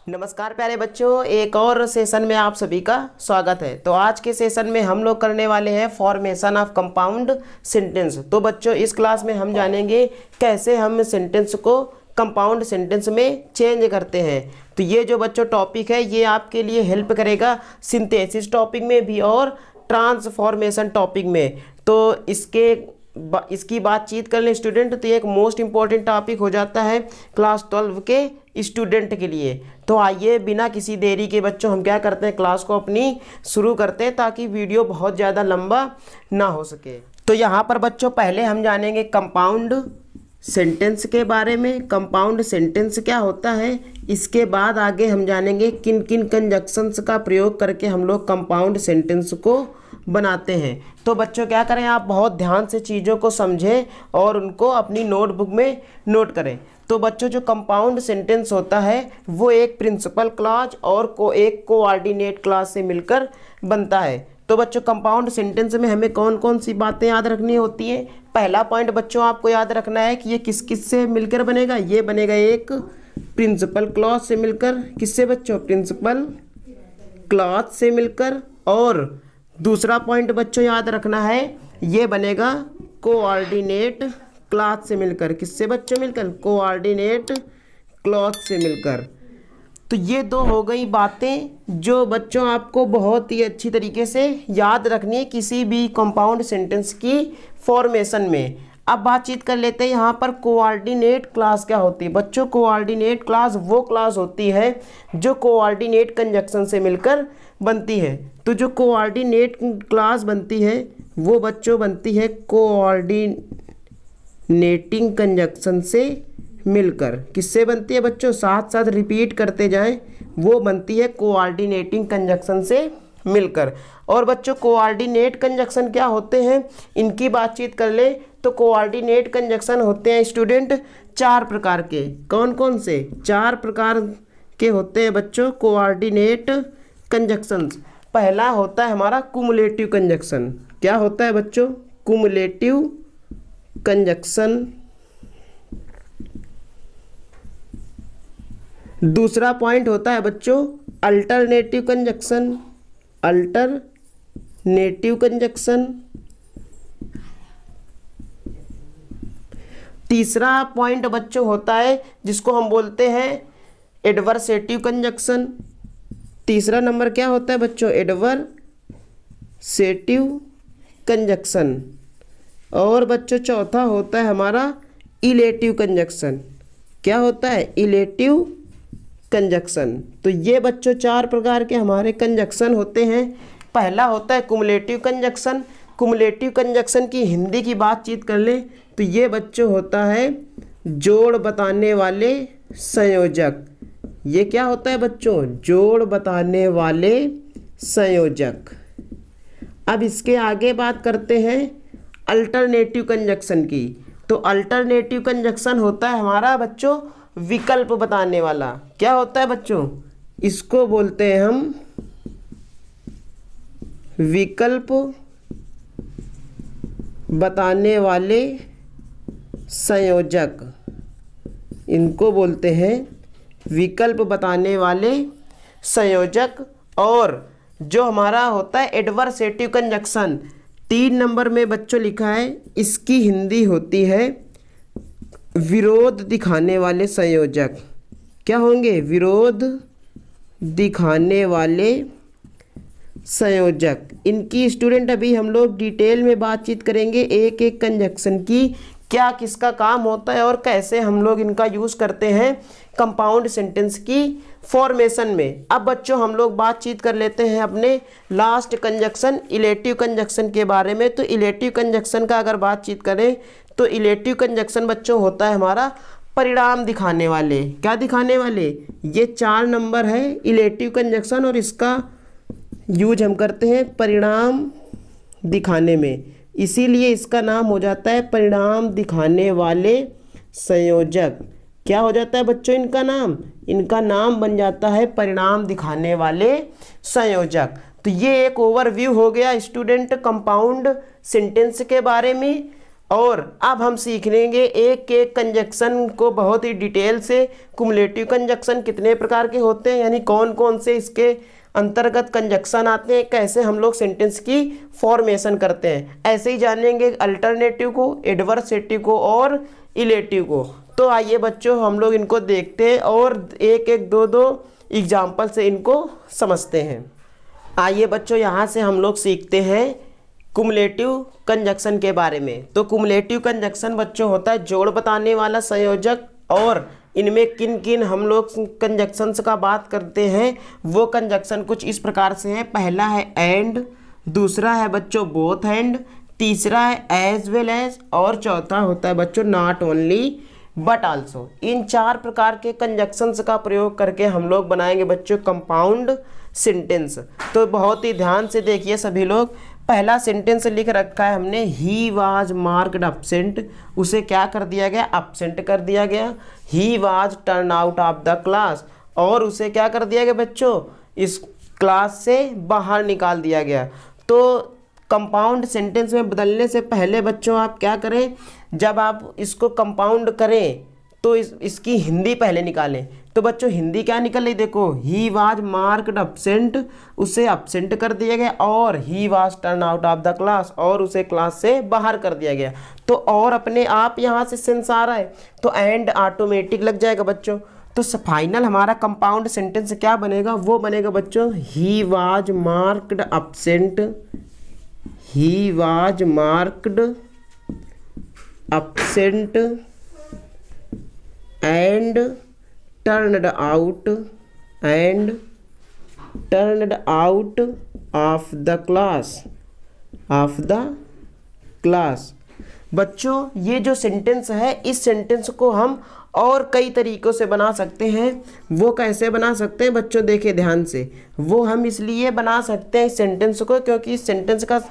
नमस्कार प्यारे बच्चों, एक और सेशन में आप सभी का स्वागत है। तो आज के सेशन में हम लोग करने वाले हैं फॉर्मेशन ऑफ कंपाउंड सेंटेंस। तो बच्चों इस क्लास में हम जानेंगे कैसे हम सेंटेंस को कंपाउंड सेंटेंस में चेंज करते हैं। तो ये जो बच्चों टॉपिक है ये आपके लिए हेल्प करेगा सिंथेसिस टॉपिक में भी और ट्रांसफॉर्मेशन टॉपिक में। तो इसकी बातचीत कर लें स्टूडेंट, तो ये एक मोस्ट इम्पॉर्टेंट टॉपिक हो जाता है क्लास 12 के स्टूडेंट के लिए। तो आइए बिना किसी देरी के बच्चों हम क्या करते हैं, क्लास को अपनी शुरू करते हैं ताकि वीडियो बहुत ज़्यादा लंबा ना हो सके। तो यहाँ पर बच्चों पहले हम जानेंगे कंपाउंड सेंटेंस के बारे में। कंपाउंड सेंटेंस क्या होता है, इसके बाद आगे हम जानेंगे किन किन कंजक्शंस का प्रयोग करके हम लोग कंपाउंड सेंटेंस को बनाते हैं। तो बच्चों क्या करें, आप बहुत ध्यान से चीज़ों को समझें और उनको अपनी नोटबुक में नोट करें। तो बच्चों जो कंपाउंड सेंटेंस होता है वो एक प्रिंसिपल क्लॉज और एक कोऑर्डिनेट क्लॉज से मिलकर बनता है। तो बच्चों कंपाउंड सेंटेंस में हमें कौन कौन सी बातें याद रखनी होती हैं। पहला पॉइंट बच्चों आपको याद रखना है कि ये किस किस से मिलकर बनेगा। ये बनेगा एक प्रिंसिपल क्लॉज से मिलकर, किससे बच्चों, प्रिंसिपल क्लॉज से मिलकर। और दूसरा पॉइंट बच्चों याद रखना है ये बनेगा कोऑर्डिनेट क्लॉज से मिलकर। किससे बच्चों मिलकर, कोऑर्डिनेट क्लॉज से मिलकर। तो ये दो हो गई बातें जो बच्चों आपको बहुत ही अच्छी तरीके से याद रखनी है किसी भी कंपाउंड सेंटेंस की फॉर्मेशन में। अब बातचीत कर लेते हैं यहाँ पर कोऑर्डिनेट क्लॉज क्या होती है। बच्चों कोऑर्डिनेट क्लॉज वो क्लॉज होती है जो कोऑर्डिनेट कंजक्शन से मिलकर बनती है। तो जो कोऑर्डिनेट क्लॉज बनती है वो बच्चों बनती है कोऑर्डिनेटिंग कंजक्शन से मिलकर। किससे बनती है बच्चों, साथ साथ रिपीट करते जाएं, वो बनती है कोऑर्डिनेटिंग कंजक्शन से मिलकर। और बच्चों कोऑर्डिनेट कंजक्शन क्या होते हैं, इनकी बातचीत कर ले तो कोऑर्डिनेट कंजक्शन होते हैं स्टूडेंट चार प्रकार के। कौन कौन से, चार प्रकार के होते हैं बच्चों कोऑर्डिनेट कंजक्शंस। पहला होता है हमारा कुमुलेटिव कंजक्शन। क्या होता है बच्चों, कुमुलेटिव कंजक्शन। दूसरा पॉइंट होता है बच्चों अल्टरनेटिव कंजक्शन, अल्टरनेटिव कंजक्शन। तीसरा पॉइंट बच्चों होता है जिसको हम बोलते हैं एडवर्सेटिव कंजक्शन। तीसरा नंबर क्या होता है बच्चों, एडवर्सेटिव कंजक्शन। और बच्चों चौथा होता है हमारा इलेटिव कंजक्शन। क्या होता है, इलेटिव कंजक्शन। तो ये बच्चों चार प्रकार के हमारे कंजक्शन होते हैं। पहला होता है कुमुलेटिव कंजक्शन। कुमुलेटिव कंजक्शन की हिंदी की बातचीत कर लें तो ये बच्चों होता है जोड़ बताने वाले संयोजक। ये क्या होता है बच्चों, जोड़ बताने वाले संयोजक। अब इसके आगे बात करते हैं अल्टरनेटिव कंजक्शन की। तो अल्टरनेटिव कंजक्शन होता है हमारा बच्चों विकल्प बताने वाला। क्या होता है बच्चों, इसको बोलते हैं हम विकल्प बताने वाले संयोजक। इनको बोलते हैं विकल्प बताने वाले संयोजक। और जो हमारा होता है एडवर्सेटिव कंजक्शन 3 नंबर में बच्चों लिखा है, इसकी हिंदी होती है विरोध दिखाने वाले संयोजक। क्या होंगे, विरोध दिखाने वाले संयोजक। इनकी स्टूडेंट अभी हम लोग डिटेल में बातचीत करेंगे एक एक कंजक्शन की, क्या किसका काम होता है और कैसे हम लोग इनका यूज़ करते हैं कंपाउंड सेंटेंस की फॉर्मेशन में। अब बच्चों हम लोग बातचीत कर लेते हैं अपने लास्ट कंजक्शन इलेटिव कंजक्शन के बारे में। तो इलेटिव कंजक्शन का अगर बातचीत करें तो इलेटिव कंजक्शन बच्चों होता है हमारा परिणाम दिखाने वाले। क्या दिखाने वाले, ये 4 नंबर है इलेटिव कंजक्शन और इसका यूज हम करते हैं परिणाम दिखाने में, इसीलिए इसका नाम हो जाता है परिणाम दिखाने वाले संयोजक। क्या हो जाता है बच्चों इनका नाम बन जाता है परिणाम दिखाने वाले संयोजक। तो ये एक ओवरव्यू हो गया स्टूडेंट कंपाउंड सेंटेंस के बारे में। और अब हम सीख लेंगे एक एक कंजक्शन को बहुत ही डिटेल से। कुमुलेटिव कंजक्शन कितने प्रकार के होते हैं, यानी कौन कौन से इसके अंतर्गत कंजक्शन आते हैं, कैसे हम लोग सेंटेंस की फॉर्मेशन करते हैं, ऐसे ही जानेंगे अल्टरनेटिव को, एडवर्सेटिव को और इलेटिव को। तो आइए बच्चों हम लोग इनको देखते हैं और एक एक दो दो एग्जाम्पल से इनको समझते हैं। आइए बच्चों यहाँ से हम लोग सीखते हैं कुमुलेटिव कंजक्शन के बारे में। तो कुमुलेटिव कंजक्शन बच्चों होता है जोड़ बताने वाला संयोजक, और इनमें किन किन हम लोग कंजक्शंस का बात करते हैं वो कंजक्शन कुछ इस प्रकार से है। पहला है एंड, दूसरा है बच्चों बोथ एंड, तीसरा है एज वेल एज, और चौथा होता है बच्चों नॉट ओनली बट आल्सो। इन 4 प्रकार के कंजक्शंस का प्रयोग करके हम लोग बनाएंगे बच्चों कंपाउंड सेंटेंस। तो बहुत ही ध्यान से देखिए सभी लोग। पहला सेंटेंस लिख रखा है हमने, ही वाज मार्क्ड अपसेंट, उसे क्या कर दिया गया, अपसेंट कर दिया गया। He was turn out of the class, और उसे क्या कर दिया गया बच्चों, इस क्लास से बाहर निकाल दिया गया। तो कंपाउंड सेंटेंस में बदलने से पहले बच्चों आप क्या करें, जब आप इसको कंपाउंड करें तो इसकी हिंदी पहले निकालें। तो बच्चों हिंदी क्या निकल रही, देखो ही वाज मार्क्ड अपसेंट, उसे अपसेंट कर दिया गया, और he was turn out of the class, और उसे क्लास से बाहर कर दिया गया। तो और अपने आप यहाँ से सेंस आ रहा है, तो एंड ऑटोमेटिक लग जाएगा बच्चों। तो फाइनल हमारा कंपाउंड सेंटेंस क्या बनेगा, वो बनेगा बच्चों ही was marked absent, he was marked absent and turned out of the class। बच्चों ये जो सेंटेंस है, इस सेंटेंस को हम और कई तरीक़ों से बना सकते हैं। वो कैसे बना सकते हैं बच्चों, देखिए ध्यान से। वो हम इसलिए बना सकते हैं इस सेंटेंस को क्योंकि इस सेंटेंस का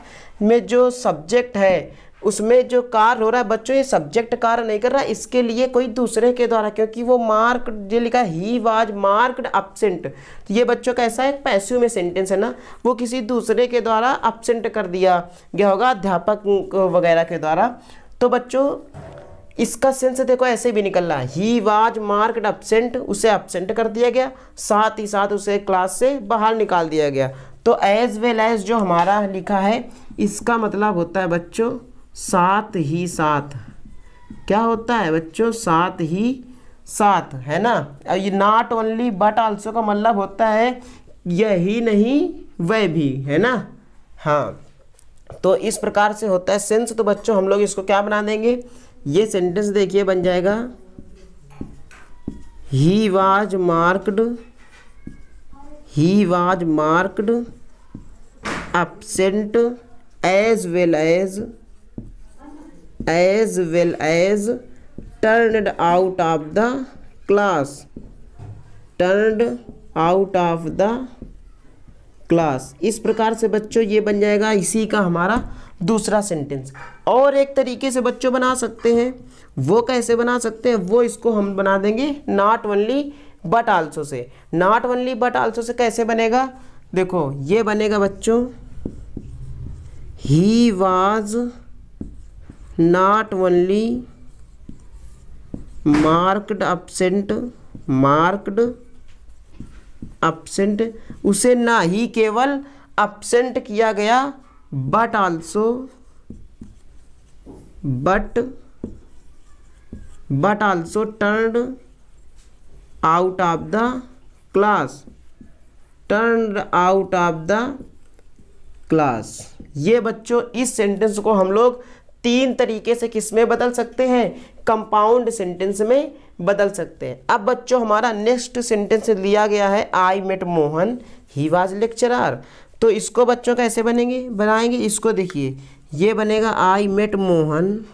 में जो सब्जेक्ट है उसमें जो कार्य हो रहा है बच्चों, ये सब्जेक्ट कार्य नहीं कर रहा, इसके लिए कोई दूसरे के द्वारा, क्योंकि वो मार्क जो लिखा है ही वाज मार्क्ड अपसेंट, तो ये बच्चों कैसा है, पैसिव में सेंटेंस है ना, वो किसी दूसरे के द्वारा अपसेंट कर दिया गया होगा, अध्यापक वगैरह के द्वारा। तो बच्चों इसका सेंस देखो ऐसे भी निकल रहा है, ही वाज मार्क्ड अपसेंट, उसे अपसेंट कर दिया गया, साथ ही साथ उसे क्लास से बाहर निकाल दिया गया। तो एज वेल एज जो हमारा लिखा है, इसका मतलब होता है बच्चों साथ ही साथ। क्या होता है बच्चों, साथ ही साथ, है ना। ये नॉट ओनली बट आल्सो का मतलब होता है यही नहीं वह भी, है ना। हाँ, तो इस प्रकार से होता है सेंस। तो बच्चों हम लोग इसको क्या बना देंगे, ये सेंटेंस देखिए बन जाएगा he was marked absent as well as turned out of the class। इस प्रकार से बच्चों ये बन जाएगा इसी का हमारा दूसरा सेंटेंस। और एक तरीके से बच्चों बना सकते हैं, वो कैसे बना सकते हैं, वो इसको हम बना देंगे not only but also say. Not only but also say कैसे बनेगा, देखो ये बनेगा बच्चों he was not only marked absent, उसे ना ही केवल अपसेंट किया गया but also turned out of the class. ये बच्चों इस सेंटेंस को हम लोग 3 तरीके से किस में बदल सकते हैं, कंपाउंड सेंटेंस में बदल सकते हैं। अब बच्चों हमारा नेक्स्ट सेंटेंस लिया गया है I met Mohan he was lecturer. तो इसको बच्चों कैसे बनाएंगे, इसको देखिए, ये बनेगा आई मेट मोहन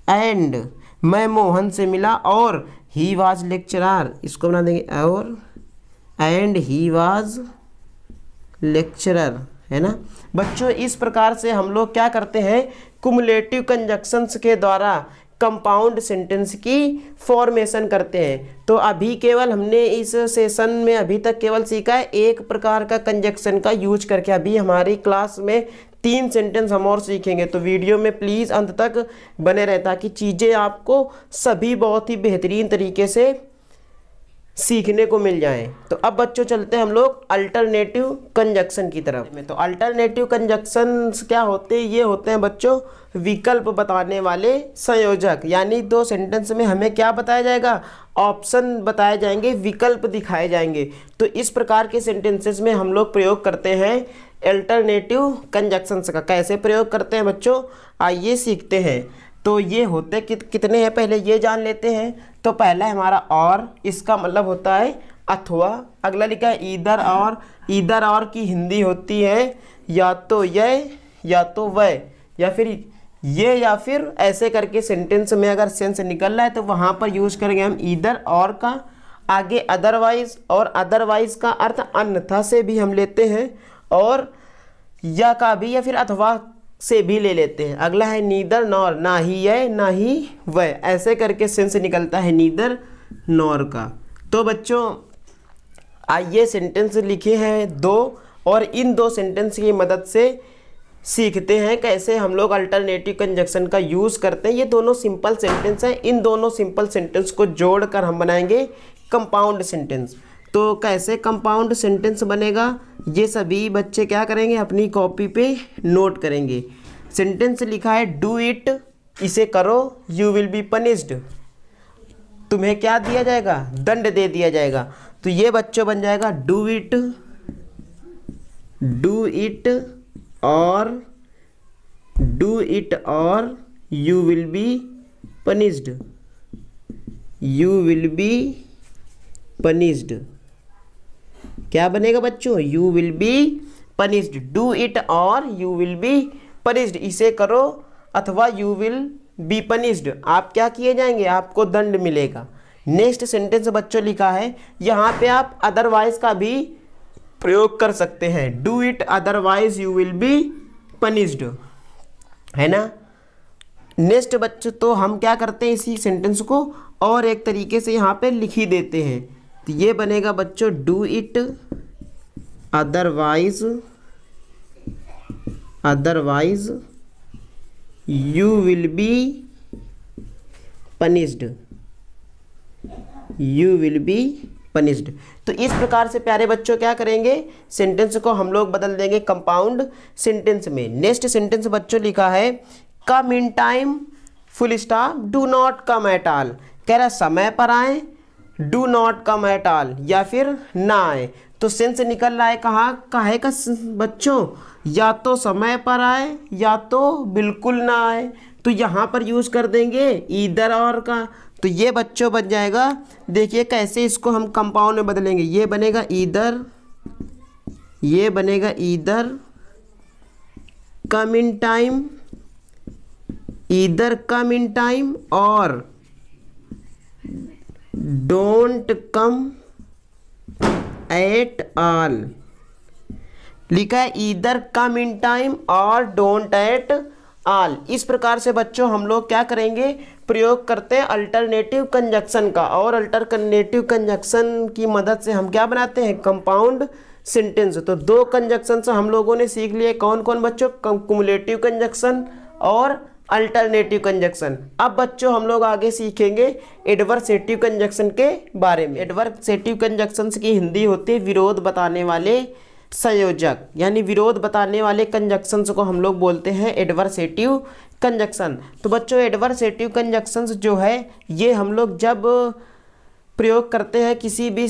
एंड मैं मोहन से मिला, और ही वाज लेक्चरर, इसको बना देंगे और एंड ही वाज लेक्चरर, है ना। बच्चों इस प्रकार से हम लोग क्या करते हैं, कुमुलेटिव कंजक्शंस के द्वारा कंपाउंड सेंटेंस की फॉर्मेशन करते हैं। तो अभी केवल हमने इस सेशन में अभी तक केवल सीखा है एक प्रकार का कंजक्शन का यूज करके। अभी हमारी क्लास में 3 सेंटेंस हम और सीखेंगे, तो वीडियो में प्लीज़ अंत तक बने रहे ताकि चीज़ें आपको सभी बहुत ही बेहतरीन तरीके से सीखने को मिल जाएं। तो अब बच्चों चलते हैं हम लोग अल्टरनेटिव कंजक्शन की तरफ में। तो अल्टरनेटिव कंजक्शन क्या होते हैं? ये होते हैं बच्चों विकल्प बताने वाले संयोजक। यानी 2 सेंटेंस में हमें क्या बताया जाएगा? ऑप्शन बताए जाएंगे, विकल्प दिखाए जाएंगे। तो इस प्रकार के सेंटेंसेस में हम लोग प्रयोग करते हैं अल्टरनेटिव कंजक्शंस का। कैसे प्रयोग करते हैं बच्चों, आइए सीखते हैं। तो ये होते कितने हैं पहले ये जान लेते हैं। तो पहला है हमारा और, इसका मतलब होता है अथवा। अगला लिखा है ईदर और, ईदर और की हिंदी होती है या तो यह या तो वह, या फिर ये या फिर ऐसे करके सेंटेंस में अगर सेंस निकल रहा है तो वहाँ पर यूज करेंगे हम ईदर और का। आगे अदरवाइज, और अदरवाइज का अर्थ अन्यथा से भी हम लेते हैं, और या का भी या फिर अथवा से भी ले लेते हैं। अगला है नीदर नॉर, ना ही यह ना ही वह, ऐसे करके सेंस निकलता है नीदर नॉर का। तो बच्चों आइए सेंटेंस लिखे हैं 2, और इन 2 सेंटेंस की मदद से सीखते हैं कैसे हम लोग अल्टरनेटिव कंजक्शन का यूज़ करते हैं। ये दोनों सिंपल सेंटेंस हैं, इन दोनों सिंपल सेंटेंस को जोड़कर हम बनाएंगे कंपाउंड सेंटेंस। तो कैसे कंपाउंड सेंटेंस बनेगा ये सभी बच्चे क्या करेंगे, अपनी कॉपी पे नोट करेंगे। सेंटेंस लिखा है डू इट, इसे करो, यू विल बी पनिश्ड, तुम्हें क्या दिया जाएगा? दंड दे दिया जाएगा। तो ये बच्चों बन जाएगा डू इट, डू इट और, डू इट और you will be punished, you will be punished. क्या बनेगा बच्चों? You will be punished. Do it और यू विल बी पनिश्ड, इसे करो अथवा यू विल बी पनिश्ड, आप क्या किए जाएंगे? आपको दंड मिलेगा। नेक्स्ट सेंटेंस बच्चों लिखा है, यहाँ पे आप अदरवाइज का भी प्रयोग कर सकते हैं। Do it otherwise you will be punished, है ना। नेक्स्ट बच्चों तो हम क्या करते हैं, इसी सेंटेंस को और एक तरीके से यहाँ पे लिख ही देते हैं। तो ये बनेगा बच्चों do it otherwise, otherwise you will be punished, you will be punished. तो इस प्रकार से प्यारे बच्चों क्या करेंगे, सेंटेंस को हम लोग बदल देंगे कंपाउंड सेंटेंस में। नेक्स्ट सेंटेंस बच्चों लिखा है come in time full stop do not come at all. कह रहा समय पर आए, do not come at all, या फिर ना आए। तो सेंस निकल रहा है कहाँ काहे का बच्चों, या तो समय पर आए या तो बिल्कुल ना आए। तो यहाँ पर यूज कर देंगे ईदर और का। तो ये बच्चों बन जाएगा, देखिए कैसे इसको हम कंपाउंड में बदलेंगे। ये बनेगा ईदर, ये बनेगा either come in time, either come in time और डोंट कम एट ऑल। लिखा है ईदर कम इन टाइम और डोंट एट ऑल। इस प्रकार से बच्चों हम लोग क्या करेंगे, प्रयोग करते हैं अल्टरनेटिव कंजक्शन का, और अल्टरनेटिव कंजक्शन की मदद से हम क्या बनाते हैं, कंपाउंड सेंटेंस। तो 2 कंजक्शन हम लोगों ने सीख लिए, कौन कौन बच्चों, कुमुलेटिव कंजक्शन और अल्टरनेटिव कंजक्शन। अब बच्चों हम लोग आगे सीखेंगे एडवर्सेटिव कंजक्शन के बारे में। एडवर्सेटिव कंजक्शन की हिंदी होती है विरोध बताने वाले संयोजक, यानी विरोध बताने वाले कंजक्शंस को हम लोग बोलते हैं एडवर्सेटिव कंजक्शन। तो बच्चों एडवर्सेटिव कंजक्शंस जो है ये हम लोग जब प्रयोग करते हैं किसी भी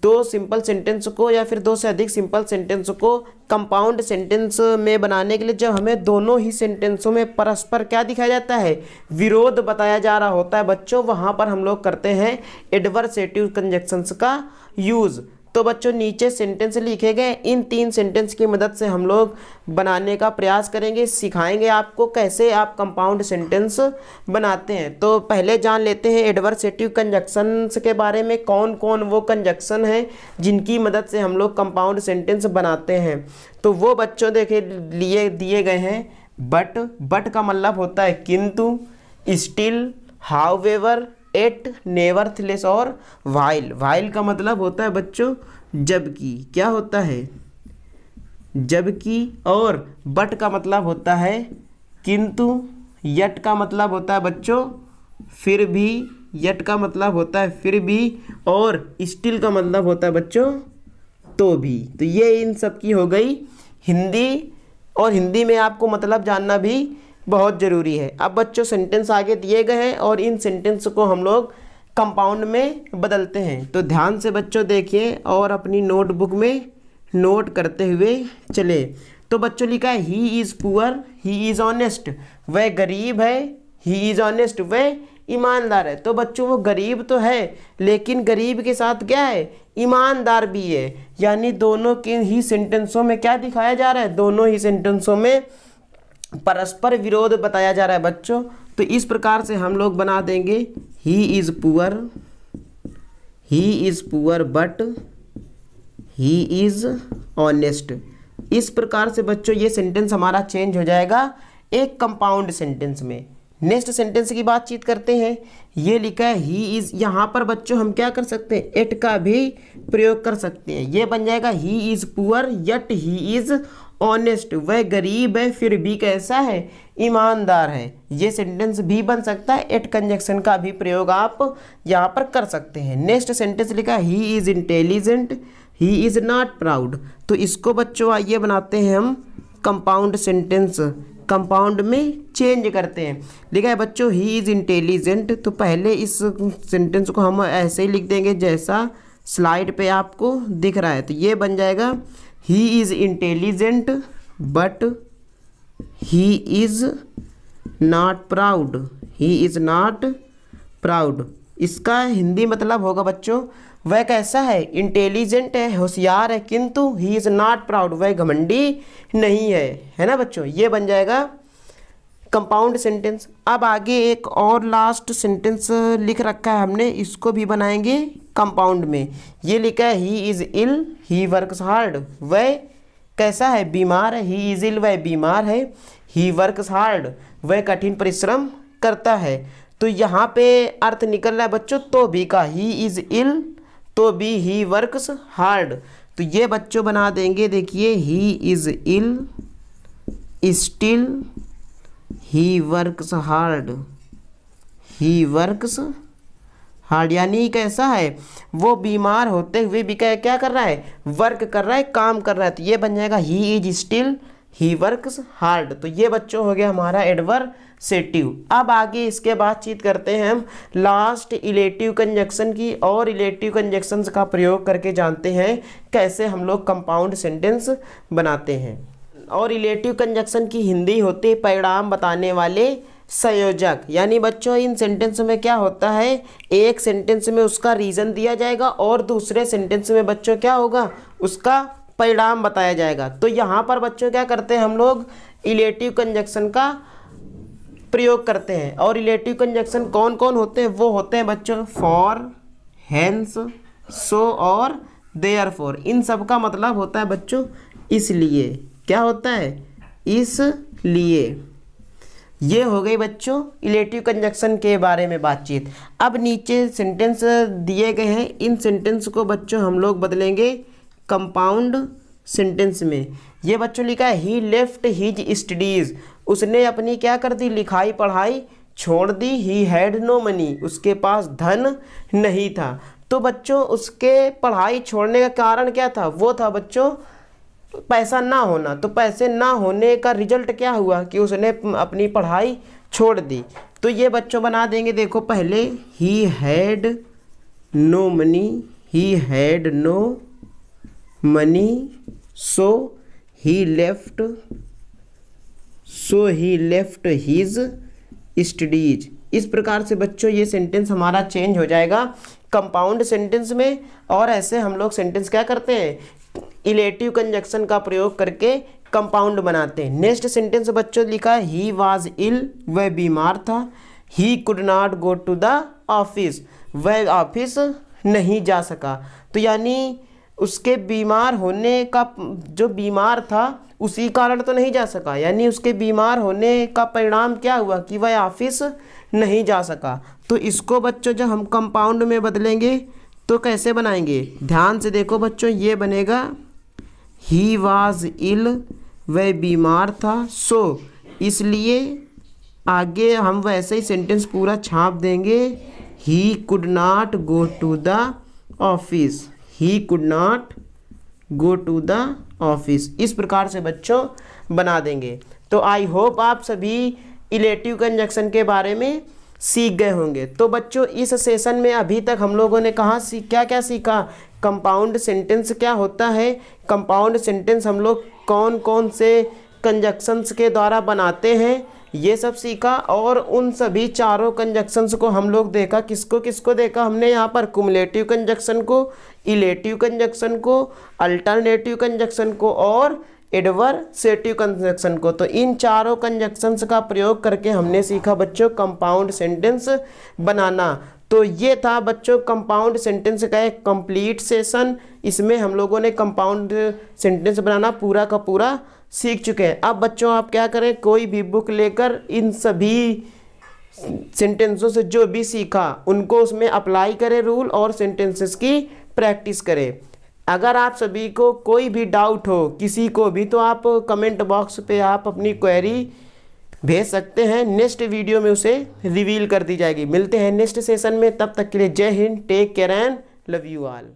2 सिंपल सेंटेंस को या फिर 2 से अधिक सिंपल सेंटेंस को कंपाउंड सेंटेंस में बनाने के लिए, जब हमें दोनों ही सेंटेंसों में परस्पर क्या दिखाया जाता है, विरोध बताया जा रहा होता है बच्चों, वहाँ पर हम लोग करते हैं एडवर्सेटिव कंजक्शंस का यूज़। तो बच्चों नीचे सेंटेंस लिखे गए, इन 3 सेंटेंस की मदद से हम लोग बनाने का प्रयास करेंगे, सिखाएंगे आपको कैसे आप कंपाउंड सेंटेंस बनाते हैं। तो पहले जान लेते हैं एडवर्सेटिव कंजक्शंस के बारे में, कौन कौन वो कंजक्शन हैं जिनकी मदद से हम लोग कंपाउंड सेंटेंस बनाते हैं। तो वो बच्चों देखे लिए दिए गए हैं बट का मतलब होता है किंतु, स्टिल, हाउएवर, एट, नेवरथलेस और व्हाइल। व्हाइल का मतलब होता है बच्चों जबकि, क्या होता है जबकि, और बट का मतलब होता है किंतु, यट का मतलब होता है बच्चों फिर भी, यट का मतलब होता है फिर भी, और स्टिल का मतलब होता है बच्चों तो भी। तो ये इन सब की हो गई हिंदी, और हिंदी में आपको मतलब जानना भी बहुत ज़रूरी है। अब बच्चों सेंटेंस आगे दिए गए हैं और इन सेंटेंस को हम लोग कंपाउंड में बदलते हैं। तो ध्यान से बच्चों देखिए और अपनी नोटबुक में नोट करते हुए चले। तो बच्चों लिखा है he is poor, he is honest, वह गरीब है, ही इज़ ऑनेस्ट, वह ईमानदार है। तो बच्चों वो गरीब तो है लेकिन गरीब के साथ क्या है, ईमानदार भी है। यानी दोनों के ही सेंटेंसों में क्या दिखाया जा रहा है, दोनों ही सेंटेंसों में परस्पर विरोध बताया जा रहा है बच्चों। तो इस प्रकार से हम लोग बना देंगे he is poor but he is honest. इस प्रकार से बच्चों ये सेंटेंस हमारा चेंज हो जाएगा एक कंपाउंड सेंटेंस में। नेक्स्ट सेंटेंस की बातचीत करते हैं। ये लिखा है ही इज़, यहाँ पर बच्चों हम क्या कर सकते हैं, एट का भी प्रयोग कर सकते हैं। ये बन जाएगा he is poor yet he is honest, वह गरीब है फिर भी कैसा है, ईमानदार है। ये सेंटेंस भी बन सकता है, एट कंजक्शन का भी प्रयोग आप यहाँ पर कर सकते हैं। नेक्स्ट सेंटेंस लिखा है he is intelligent, he is not proud. तो इसको बच्चों आइए बनाते हैं हम कंपाउंड सेंटेंस, कंपाउंड में चेंज करते हैं। लिखा है बच्चों ही इज़ इंटेलिजेंट, तो पहले इस सेंटेंस को हम ऐसे ही लिख देंगे जैसा स्लाइड पे आपको दिख रहा है। तो ये बन जाएगा he is intelligent but he is not proud, he is not proud. इसका हिंदी मतलब होगा बच्चों वह कैसा है, इंटेलिजेंट है, होशियार है, किंतु ही इज़ नॉट प्राउड, वह घमंडी नहीं है ना बच्चों। ये बन जाएगा कंपाउंड सेंटेंस। अब आगे एक और लास्ट सेंटेंस लिख रखा है हमने, इसको भी बनाएंगे कंपाउंड में। ये लिखा है he is ill, he works hard, वह कैसा है, बीमार है, ही इज़ इल, वह बीमार है, ही वर्क्स हार्ड, वह कठिन परिश्रम करता है। तो यहाँ पे अर्थ निकल रहा है बच्चों तो भी का, ही इज़ इल तो भी ही वर्क्स हार्ड। तो ये बच्चों बना देंगे, देखिए he is ill still he works hard, he works hard, यानी कैसा है, वो बीमार होते हुए भी क्या कर रहा है, वर्क कर रहा है, काम कर रहा है। तो ये बन जाएगा he is still he works hard. तो ये बच्चों हो गया हमारा एडवर्सेटिव। अब आगे इसके बातचीत करते हैं हम लास्ट इलेटिव कंजक्शन की, और इलेटिव कंजक्शंस का प्रयोग करके जानते हैं कैसे हम लोग कंपाउंड सेंटेंस बनाते हैं। और इलेटिव कंजक्शन की हिंदी होती है परिणाम बताने वाले संयोजक। यानी बच्चों इन सेंटेंस में क्या होता है, एक सेंटेंस में उसका रीज़न दिया जाएगा और दूसरे सेंटेंस में बच्चों क्या होगा, उसका परिणाम बताया जाएगा। तो यहाँ पर बच्चों क्या करते हैं हम लोग इलेटिव कंजक्शन का प्रयोग करते हैं। और इलेटिव कंजक्शन कौन कौन होते हैं, वो होते हैं बच्चों फॉर, हेंस, सो और देयरफॉर। इन सब का मतलब होता है बच्चों इसलिए, क्या होता है, इसलिए। ये हो गई बच्चों इलेटिव कंजक्शन के बारे में बातचीत। अब नीचे सेंटेंस दिए गए हैं, इन सेंटेंस को बच्चों हम लोग बदलेंगे कंपाउंड सेंटेंस में। ये बच्चों लिखा है ही लेफ्ट हिज स्टडीज़, उसने अपनी क्या कर दी, लिखाई पढ़ाई छोड़ दी। ही हैड नो मनी, उसके पास धन नहीं था। तो बच्चों उसके पढ़ाई छोड़ने का कारण क्या था, वो था बच्चों पैसा ना होना। तो पैसे ना होने का रिजल्ट क्या हुआ कि उसने अपनी पढ़ाई छोड़ दी। तो ये बच्चों बना देंगे, देखो पहले he had no money, he had no money so he left his studies. इस प्रकार से बच्चों ये सेंटेंस हमारा चेंज हो जाएगा कंपाउंड सेंटेंस में। और ऐसे हम लोग सेंटेंस क्या करते हैं, इलेटिव कंजक्शन का प्रयोग करके कंपाउंड बनाते हैं। नेक्स्ट सेंटेंस बच्चों लिखा है ही वाज इल, वह बीमार था। He could not go to the office, वह ऑफिस नहीं जा सका। तो यानी उसके बीमार होने का, जो बीमार था उसी कारण तो नहीं जा सका, यानी उसके बीमार होने का परिणाम क्या हुआ कि वह ऑफिस नहीं जा सका। तो इसको बच्चों जब हम कंपाउंड में बदलेंगे तो कैसे बनाएंगे, ध्यान से देखो बच्चों, ये बनेगा ही वाज इल, वह बीमार था, सो इसलिए आगे हम वैसे ही सेंटेंस पूरा छाप देंगे, he could not go to the office, he could not go to the office. इस प्रकार से बच्चों बना देंगे। तो आई होप आप सभी इलेटिव कंजक्शन के बारे में सीख गए होंगे। तो बच्चों इस सेशन में अभी तक हम लोगों ने क्या क्या सीखा, कंपाउंड सेंटेंस क्या होता है, कंपाउंड सेंटेंस हम लोग कौन कौन से कंजक्शंस के द्वारा बनाते हैं, ये सब सीखा। और उन सभी चारों कंजक्शंस को हम लोग देखा, किसको किसको देखा हमने यहाँ पर, कुमुलेटिव कंजक्शन को, इलेटिव कंजक्शन को, अल्टरनेटिव कंजक्शन को और एडवर्सेटिव कंजक्शन को। तो इन चारों कंजक्शंस का प्रयोग करके हमने सीखा बच्चों कंपाउंड सेंटेंस बनाना। तो ये था बच्चों कंपाउंड सेंटेंस का एक कंप्लीट सेशन। इसमें हम लोगों ने कंपाउंड सेंटेंस बनाना पूरा का पूरा सीख चुके हैं। अब बच्चों आप क्या करें, कोई भी बुक लेकर इन सभी सेंटेंसों से जो भी सीखा उनको उसमें अप्लाई करें रूल, और सेंटेंसेस की प्रैक्टिस करें। अगर आप सभी को कोई भी डाउट हो किसी को भी, तो आप कमेंट बॉक्स पे आप अपनी क्वेरी भेज सकते हैं। नेक्स्ट वीडियो में उसे रिवील कर दी जाएगी। मिलते हैं नेक्स्ट सेशन में, तब तक के लिए जय हिंद, take care and love you all.